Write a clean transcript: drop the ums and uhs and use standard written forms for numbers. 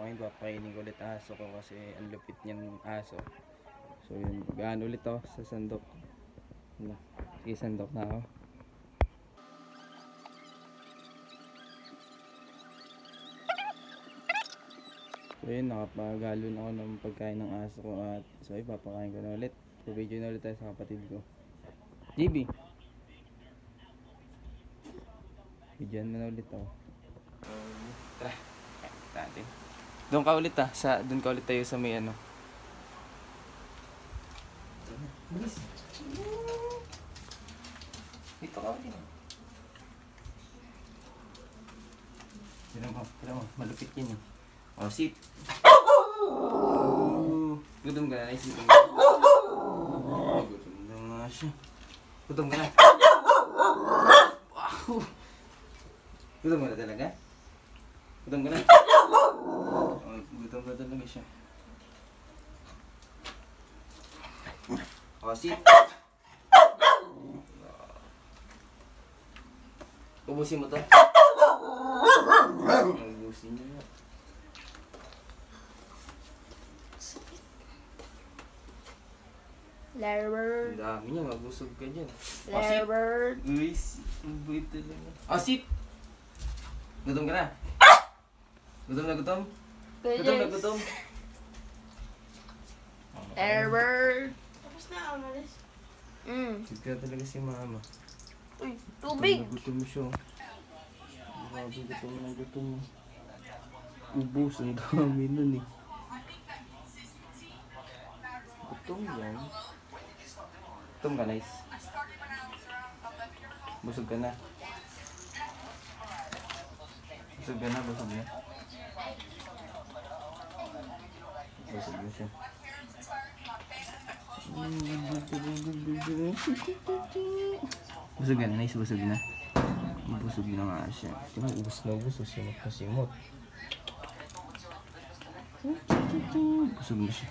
ngayon, papakainin ko ulit aso ko kasi ang lupit niyang aso. So yun, gaan ulit ako sa sandok. Sige, sandok na ako. So yun, nakapagalon ako ng pagkain ng aso ko at so ipapakain ko na ulit. So video na ulit tayo sa kapatid ko. JB! Bigyan mo na ulit ako. Tara, natin. Doon ka ulit doon ka ulit tayo sa may ano. Bilis. Dito ka ulit. Tira mo, malupit yun eh. Oh, sit. Gutom ka na, naisip mo. Gutom na nga siya. Gutom ka na. Wow! Gutom ka na talaga? Gutom ka na? Gutom na talaga siya. Oh, sit. Ubusin mo to. Ubusin niyo. Larry. Ang dami niya, mabusog ka dyan. Larry. Guys, ang bait talaga. Oh, sit! Gutom ka na? Gutom na gutom? Gutom na gutom? Larry. Tapos na, umalis. Sigla talaga si mama. Uy, tubig. Gutom siya. Grabe, gutom na gutom. Ubus, ang dami nun eh. Gutom yan. Gutom ka, nice. Busog ka na. Busog ka na, busog na. Busog na siya. Busog ka na, nice, busog na. Busog na nga siya. Diba, ubus na ubus, simot na simot. Busog na siya.